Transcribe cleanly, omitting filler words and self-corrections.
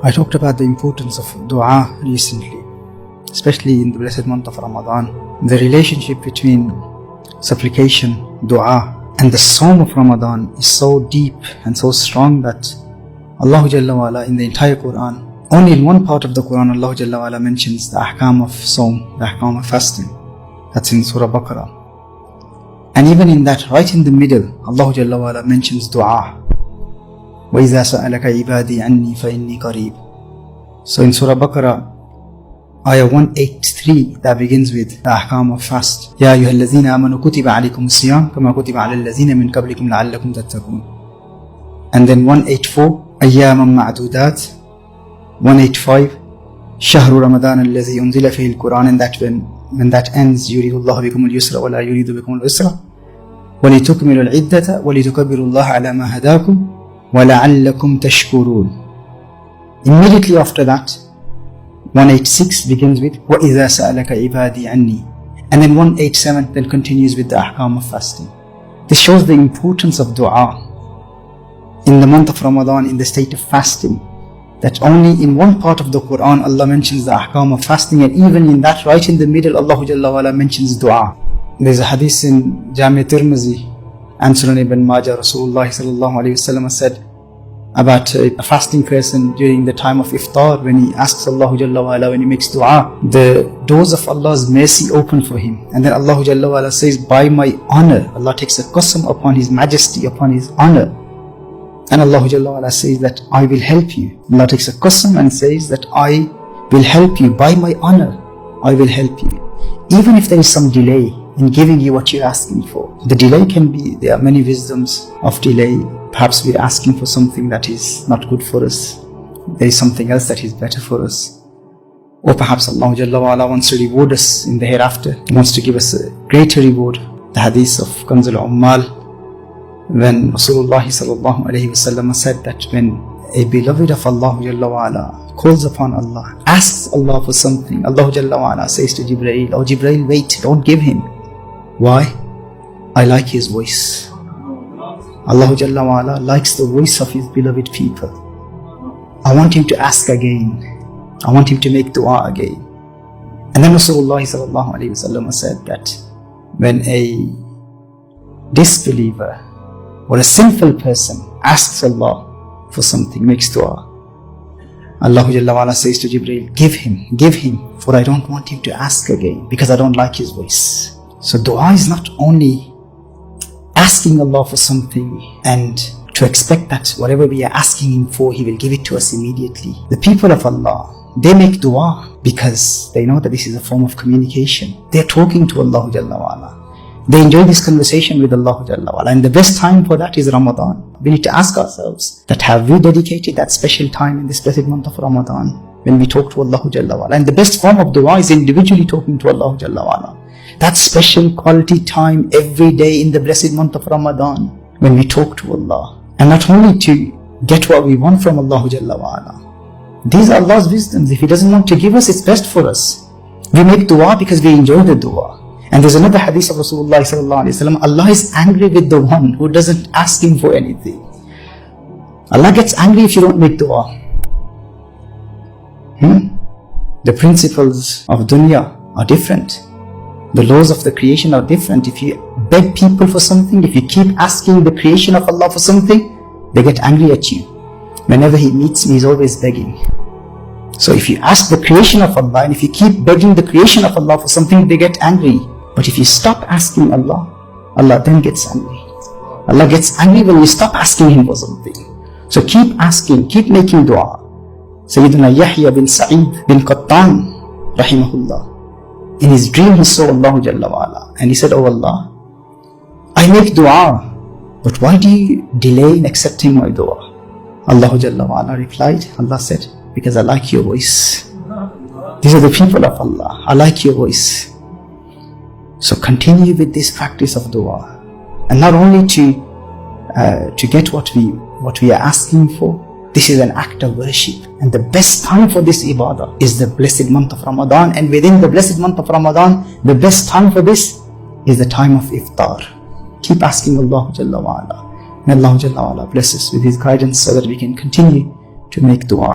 I talked about the importance of dua recently, especially in the blessed month of Ramadan. The relationship between supplication, dua, and the Sawm of Ramadan is so deep and so strong that Allah Jalla wa Ala in the entire Quran, only in one part of the Quran, Allah Jalla wa Ala mentions the ahkam of Sawm, the ahkam of fasting. That's in Surah Baqarah. And even in that, right in the middle, Allah Jalla wa Ala mentions dua. وَإِذَا سَأَلَكَ عِبَادِي عَنِّي فَإِنِّي قَرِيبٌ. So in Surah Baqarah, Ayah 183, that begins with the ahkam of fast. يَا أَيُّهَا الَّذِينَ آمَنُوا كُتِبَ عَلَيْكُمُ الصِّيَامُ كَمَا كُتِبَ عَلَى الَّذِينَ مِنْ قَبْلِكُمْ لَعَلَّكُمْ تَتَّقُونَ. And then 184, أَيَّامًا مَعْدُودَاتٍ. 185, شَهْرُ رَمَضَانَ الَّذِي أُنزِلَ فِيهِ الْقُرْآنَ. And that when that ends, يُرِيدُ اللَّهُ بِكُمُ الْيُسْرَ وَلَا يُرِيدُ بِكُمُ الْعُسْرَ وَلِتُكْمِلُوا الْعِدَّةَ وَلِتُكَبِّرُوا اللَّهَ عَلَى مَا هَدَاكُمْ وَلَعَلَّكُمْ تَشْكُرُونَ. Immediately after that, 186 begins with وَإِذَا سَأَلَكَ عِبَادِي عَنِّي. And then 187 then continues with the ahkam of fasting. This shows the importance of dua in the month of Ramadan, in the state of fasting. That only in one part of the Quran Allah mentions the ahkam of fasting, and even in that, right in the middle, Allah Jalla wa Ala mentions dua. There's a hadith in Jami' Tirmizi and Sunan Ibn Majah. Rasulullah sallallahu alayhi wasallam said about a fasting person during the time of iftar, when he asks Allah Jalla wa Ala, when he makes dua, the doors of Allah's mercy open for him. And then Allah Jalla wa Ala says, by my honor, Allah takes a qasam upon His majesty, upon His honor. And Allah Jalla wa Ala says that I will help you. Allah takes a qasam and says that I will help you. By my honor, I will help you. Even if there is some delay in giving you what you're asking for. The delay can be, there are many wisdoms of delay. Perhaps we're asking for something that is not good for us. There is something else that is better for us. Or perhaps Allah Jalla wa Ala wants to reward us in the hereafter. He wants to give us a greater reward. The hadith of Kanz al-Ummal, when Rasulullah sallallahu alayhi wasallam said that when a beloved of Allah Jalla wa Ala calls upon Allah, asks Allah for something, Allah Jalla wa Ala says to Jibreel, oh Jibreel, wait, don't give him. Why? I like his voice. Allah Jalla wa Ala likes the voice of His beloved people. I want him to ask again. I want him to make dua again. And then Rasulullah sallallahu alayhi wasallam said that when a disbeliever or a sinful person asks Allah for something, makes dua, Allah Jalla wa Ala says to Jibreel, give him, for I don't want him to ask again, because I don't like his voice. So dua is not only asking Allah for something and to expect that whatever we are asking Him for, He will give it to us immediately. The people of Allah, they make dua because they know that this is a form of communication. They are talking to Allah Jalla wa Ala. They enjoy this conversation with Allah Jalla wa Ala. And the best time for that is Ramadan. We need to ask ourselves that have we dedicated that special time in this blessed month of Ramadan when we talk to Allah Jalla wa Ala. And the best form of dua is individually talking to Allah Jalla wa Ala. That special quality time every day in the blessed month of Ramadan when we talk to Allah. And not only to get what we want from Allah Jalla wa Ala. These are Allah's wisdoms. If He doesn't want to give us, it's best for us. We make dua because we enjoy the dua. And there's another hadith of Rasulullah sallallahu alayhi wa sallam, Allah is angry with the one who doesn't ask Him for anything. Allah gets angry if you don't make dua. The principles of dunya are different. The laws of the creation are different. If you beg people for something, if you keep asking the creation of Allah for something, they get angry at you. Whenever He meets me, He's always begging. So if you ask the creation of Allah, and if you keep begging the creation of Allah for something, they get angry. But if you stop asking Allah, Allah then gets angry. Allah gets angry when you stop asking Him for something. So keep asking, keep making dua. Sayyidina Yahya bin Sa'id bin Qattan, rahimahullah, in his dream he saw Allah Jalla wa Ala, and he said, oh Allah, I make dua, but why do you delay in accepting my dua? Allah Jalla wa Ala replied, Allah said, because I like your voice. These are the people of Allah, I like your voice. So continue with this practice of dua, and not only to get what we are asking for. This is an act of worship, and the best time for this ibadah is the blessed month of Ramadan. And within the blessed month of Ramadan, the best time for this is the time of iftar. Keep asking Allah Jalla wa Ala. May Allah Jalla wa Ala bless us with His guidance so that we can continue to make dua.